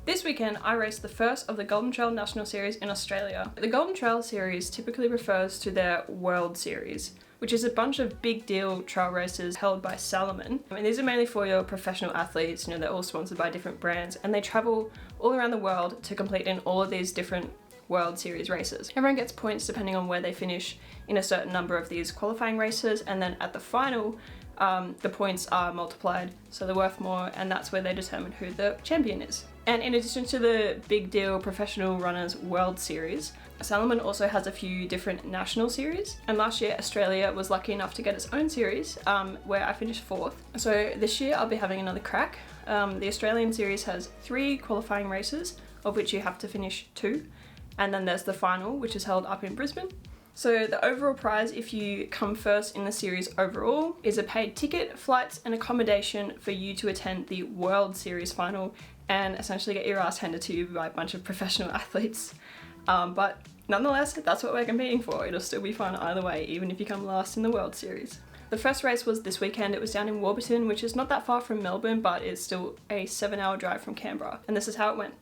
This weekend, I raced the first of the Golden Trail National Series in Australia. The Golden Trail Series typically refers to their World Series, which is a bunch of big deal trail races held by Salomon. I mean, these are mainly for your professional athletes, they're all sponsored by different brands, and they travel all around the world to compete in all of these different World Series races. Everyone gets points depending on where they finish in a certain number of these qualifying races, and then at the final, the points are multiplied, so they're worth more, and that's where they determine who the champion is. And in addition to the big deal professional runners World Series, Salomon also has a few different national series, and last year Australia was lucky enough to get its own series where I finished 4th. So this year I'll be having another crack. The Australian series has 3 qualifying races, of which you have to finish 2, and then there's the final, which is held up in Brisbane. So the overall prize, if you come first in the series overall, is a paid ticket, flights and accommodation for you to attend the World Series final and essentially get your ass handed to you by a bunch of professional athletes. But nonetheless, that's what we're competing for. It'll still be fun either way, even if you come last in the World Series. The first race was this weekend. It was down in Warburton, which is not that far from Melbourne, but it's still a 7-hour drive from Canberra. And this is how it went.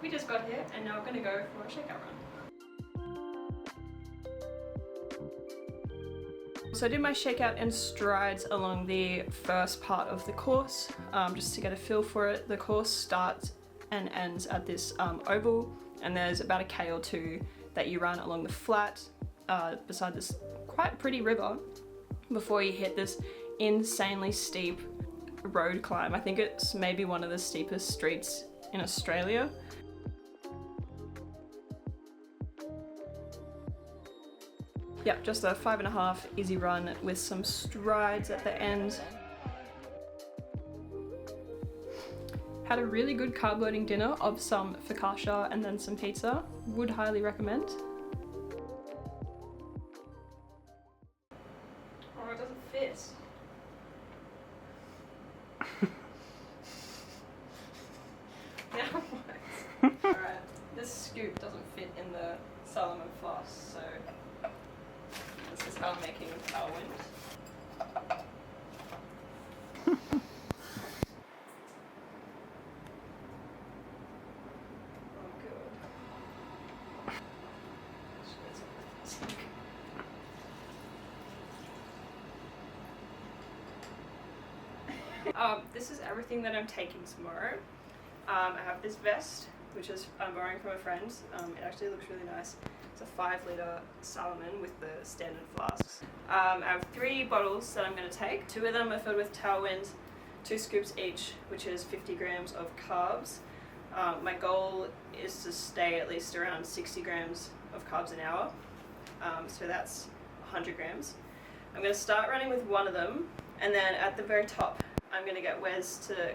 We just got here and now we're going to go for a shakeout run. So I did my shakeout and strides along the first part of the course, just to get a feel for it. The course starts and ends at this oval, and there's about a K or 2 that you run along the flat beside this quite pretty river before you hit this insanely steep road climb. I think it's maybe one of the steepest streets in Australia. Yep, just a 5.5 easy run with some strides at the end. Had a really good carb loading dinner of some focaccia and then some pizza. Would highly recommend. Oh, it doesn't fit. Now what? Alright, this scoop doesn't fit in the Salomon flask, so this is how I'm making tailwind. Oh god. This is everything that I'm taking tomorrow. I have this vest, which is I'm borrowing from a friend. It actually looks really nice. It's a 5-litre Salomon with the standard flasks. I have 3 bottles that I'm going to take. 2 of them are filled with tailwind, 2 scoops each, which is 50 grams of carbs. My goal is to stay at least around 60 grams of carbs an hour, so that's 100 grams. I'm going to start running with one of them, and then at the very top I'm going to get Wes to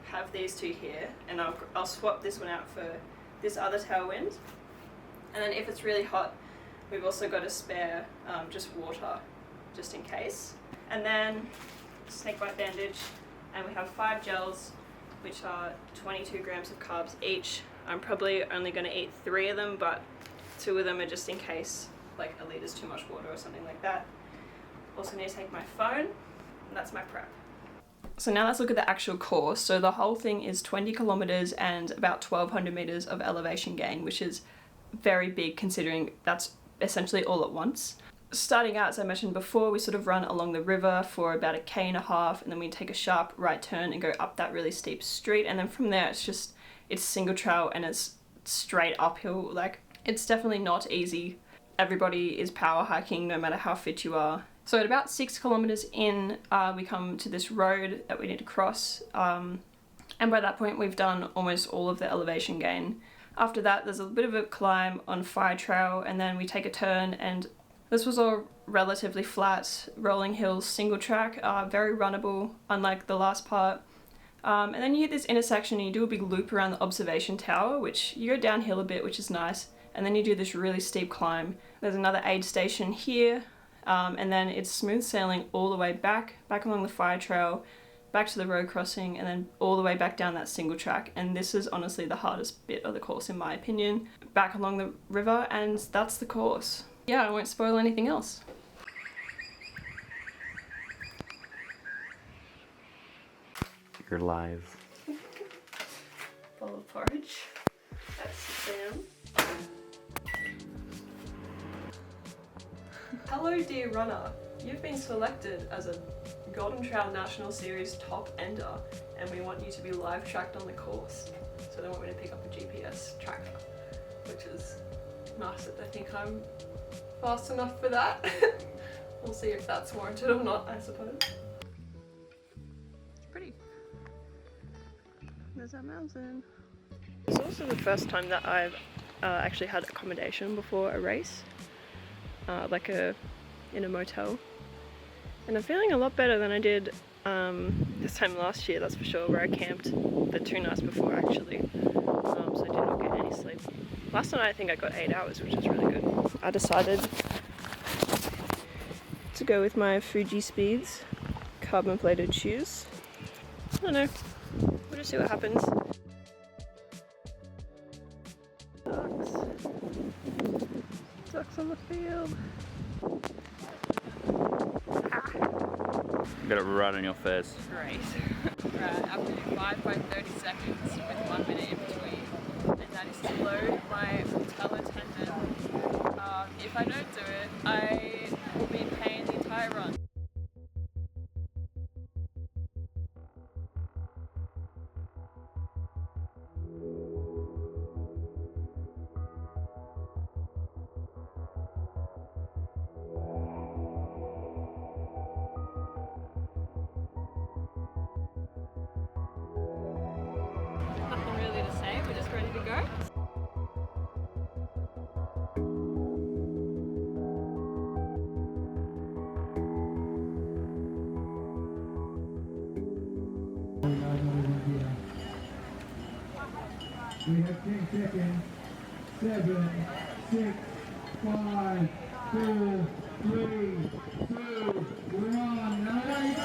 have these 2 here, and I'll swap this one out for this other tailwind. And then if it's really hot, we've also got a spare just water, just in case. And then snakebite bandage, and we have 5 gels, which are 22 grams of carbs each. I'm probably only going to eat 3 of them, but 2 of them are just in case, like a litre is too much water or something like that. Also need to take my phone, and that's my prep. So now let's look at the actual course. So the whole thing is 20 kilometers and about 1200 meters of elevation gain, which is very big considering that's essentially all at once. Starting out, as I mentioned before, we sort of run along the river for about a K1.5, and then we take a sharp right turn and go up that really steep street, and then from there it's single trail and it's straight uphill. Like, it's definitely not easy. Everybody is power hiking no matter how fit you are. So at about 6 kilometers in, we come to this road that we need to cross, and by that point we've done almost all of the elevation gain. After that, there's a bit of a climb on Fire Trail, and then we take a turn, and this was all relatively flat, rolling hills, single track, very runnable, unlike the last part. And then you hit this intersection and you do a big loop around the observation tower, which you go downhill a bit, which is nice, and then you do this really steep climb. There's another aid station here, and then it's smooth sailing all the way back along the Fire Trail, back to the road crossing, and then all the way back down that single track. And this is honestly the hardest bit of the course in my opinion, back along the river, and that's the course. Yeah, I won't spoil anything else. You're live. Bowl of porridge. That's Sam. Hello dear runner, you've been selected as a Golden Trail National Series top ender, and we want you to be live tracked on the course. So they want me to pick up a GPS tracker, which is nice that they think I'm fast enough for that. We'll see if that's warranted or not, I suppose. It's pretty. There's that mountain. It's also the first time that I've actually had accommodation before a race, in a motel. And I'm feeling a lot better than I did this time last year, that's for sure, where I camped the 2 nights before actually. So I did not get any sleep. Last night I think I got 8 hours, which was really good. I decided to go with my Fuji Speeds carbon plated shoes. I don't know, we'll just see what happens. Ducks on the field. You got it right on your face. Great. Right, I'm doing 5 by 30 seconds with 1 minute in between. And that is to load my hotel attendant. If I don't do it, I will be in pain the entire run. Nothing really to say, we're just ready to go. We have 10 seconds. 7, 6, 5, 4, 3, 2, 1. Now there you go.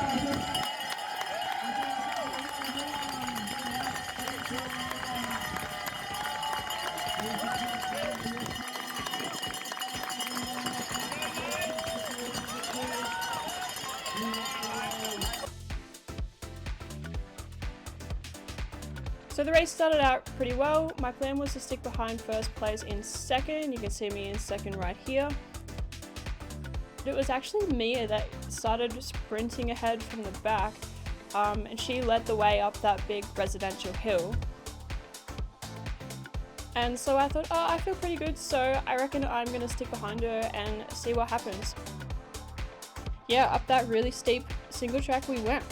So the race started out pretty well. My plan was to stick behind first place in second. You can see me in second right here. It was actually Mia that started sprinting ahead from the back, and she led the way up that big residential hill. And so I thought, oh, I feel pretty good, so I reckon I'm gonna stick behind her and see what happens. Yeah, up that really steep single track we went.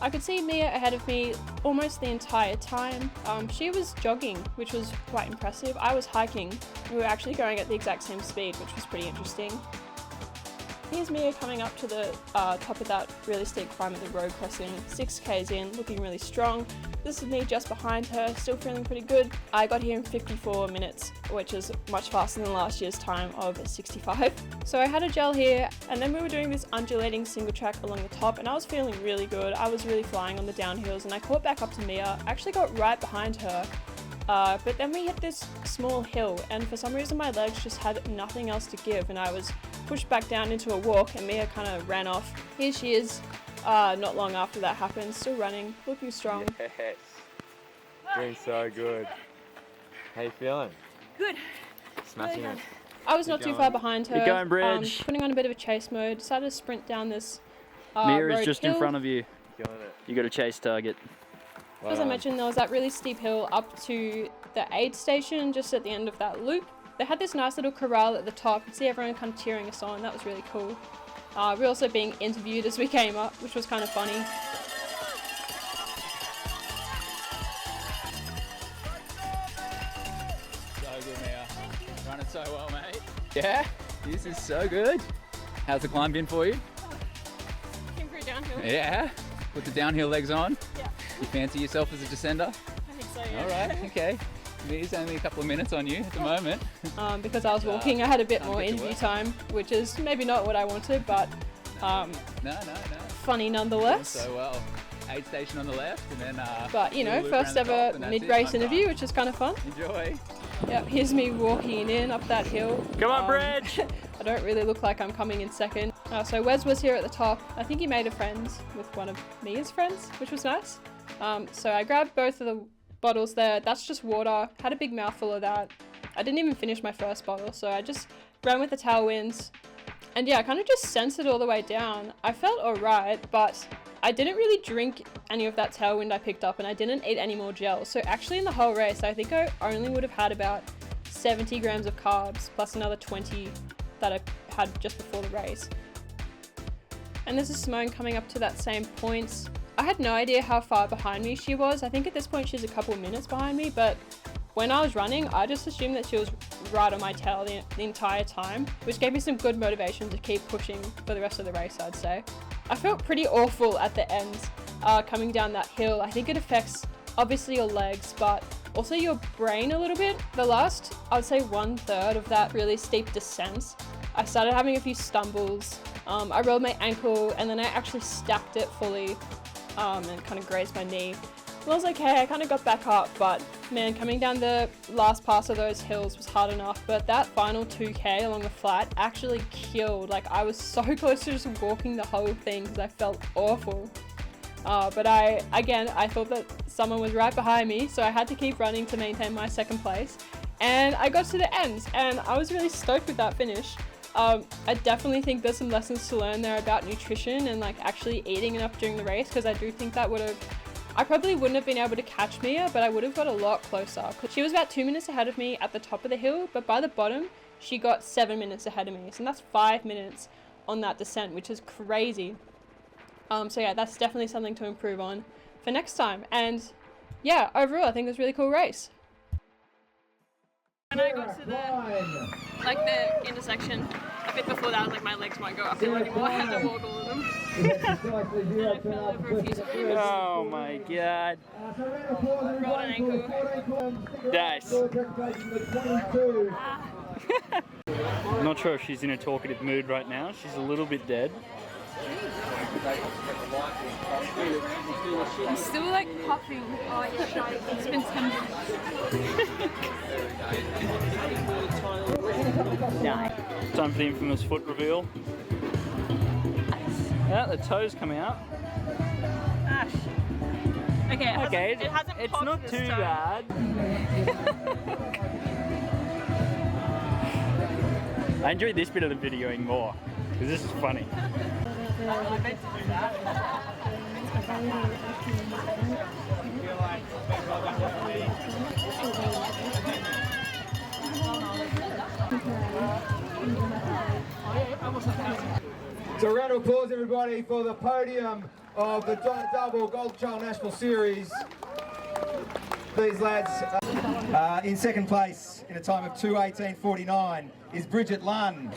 I could see Mia ahead of me almost the entire time. She was jogging, which was quite impressive. I was hiking. We were actually going at the exact same speed, which was pretty interesting. Here's Mia coming up to the top of that really steep climb at the road crossing, 6 k's in, looking really strong. This is me just behind her, still feeling pretty good. I got here in 54 minutes, which is much faster than last year's time of 65. So I had a gel here, and then we were doing this undulating single track along the top, and I was feeling really good. I was really flying on the downhills, and I caught back up to Mia. I actually got right behind her, but then we hit this small hill, and for some reason my legs just had nothing else to give, and I was pushed back down into a walk, and Mia kind of ran off. Here she is, not long after that happened, still running, looking strong. Yes. Doing so good. How you feeling? Good. Smashing it. I was not too far behind her. Keep going, Bridge. Putting on a bit of a chase mode, decided to sprint down this Mia is road just hill. in front of you. Killing it. You got a chase target. Well As I done. mentioned, there was that really steep hill up to the aid station just at the end of that loop. They had this nice little corral at the top. You could see everyone kind of cheering us on. That was really cool. We were also being interviewed as we came up, which was kind of funny. Yeah? This is so good. How's the climb been for you? Came through downhill. Yeah? Put the downhill legs on? Yeah. You fancy yourself as a descender? I think so, yeah. Alright, okay. There's only a couple of minutes on you at the moment. Because I was walking, I had a bit Time more to get to interview work. time, which is maybe not what I wanted, but No. funny nonetheless. So well. Aid station on the left and then But you know, little loop first around the ever top and that's it, mid-race I'm interview, done. which is kind of fun. Enjoy. Yep, here's me walking in up that hill. Come on, Bridge! I don't really look like I'm coming in second. So Wes was here at the top. I think he made a friends with one of Mia's friends, which was nice. So I grabbed both of the bottles there. That's just water. Had a big mouthful of that. I didn't even finish my first bottle, so I just ran with the tailwinds. And yeah, I kind of just sensed it all the way down. I felt alright, but I didn't really drink any of that tailwind I picked up, and I didn't eat any more gel. So actually in the whole race, I think I only would have had about 70 grams of carbs, plus another 20 that I had just before the race. And this is Simone coming up to that same point. I had no idea how far behind me she was. I think at this point she's a couple of minutes behind me, but when I was running, I just assumed that she was right on my tail the entire time, which gave me some good motivation to keep pushing for the rest of the race, I'd say. I felt pretty awful at the end, coming down that hill. I think it affects obviously your legs, but also your brain a little bit. The last, I'd say 1/3 of that really steep descent, I started having a few stumbles. I rolled my ankle and then I actually stacked it fully and kind of grazed my knee. It was okay, I kind of got back up, but man, coming down the last pass of those hills was hard enough. But that final 2K along the flat actually killed. Like, I was so close to just walking the whole thing because I felt awful. But I thought that someone was right behind me, so I had to keep running to maintain my second place. And I got to the end, and I was really stoked with that finish. I definitely think there's some lessons to learn there about nutrition and like actually eating enough during the race, because I do think that I probably wouldn't have been able to catch Mia, but I would have got a lot closer. She was about 2 minutes ahead of me at the top of the hill, but by the bottom, she got 7 minutes ahead of me. So that's 5 minutes on that descent, which is crazy. So yeah, that's definitely something to improve on for next time. And yeah, overall, I think it was a really cool race. When I got to the intersection, a bit before that, I was like, my legs won't go uphill anymore. I had to walk all of them. And I fell over a few times. Oh my god. Rolled an ankle. Nice. I'm not sure if she's in a talkative mood right now. She's a little bit dead. I'm still like puffing. Oh yeah, it's been 10 minutes. Time for the infamous foot reveal. Yeah, the toes come out. Ash. Okay, it hasn't it's popped not this too time. bad. I enjoyed this bit of the videoing more, because this is funny. So a round of applause, everybody, for the podium of the Donna Double Gold Trail National Series. These lads, in second place in a time of 2:18.49 is Bridget Lunn,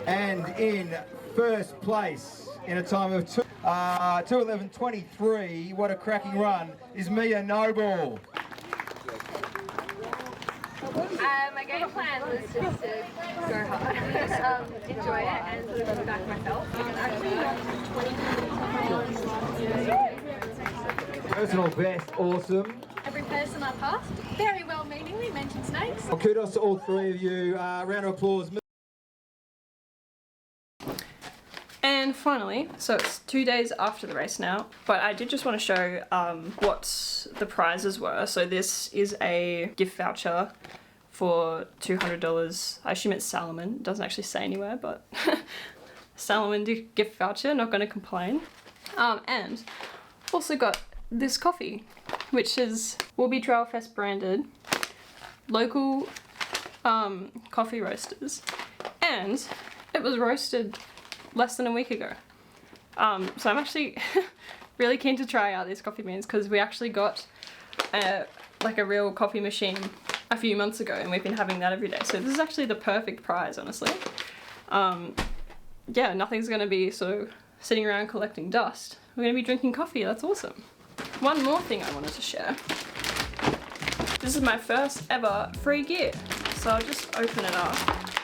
and in first place in a time of 2:11.23, what a cracking run, is Mia Noble. My game plan was just to go hard, enjoy it, and sort of back myself. Personal best, awesome. Every person I passed, very well-meaningly mentioned snakes. Well, kudos to all three of you. Round of applause. And finally, so it's 2 days after the race now, but I did just want to show what the prizes were. So this is a gift voucher for $200. I assume it's Salomon. It doesn't actually say anywhere, but Salomon gift voucher, not going to complain. And also got this coffee, which is Warby Trail Fest branded, local coffee roasters, and it was roasted less than a week ago. So I'm actually really keen to try out these coffee beans, because we actually got like a real coffee machine. a few months ago, and we've been having that every day. So this is actually the perfect prize, honestly. Yeah, nothing's gonna be so sitting around collecting dust. We're gonna be drinking coffee, that's awesome. One more thing I wanted to share. This is my first ever free gear. So I'll just open it up.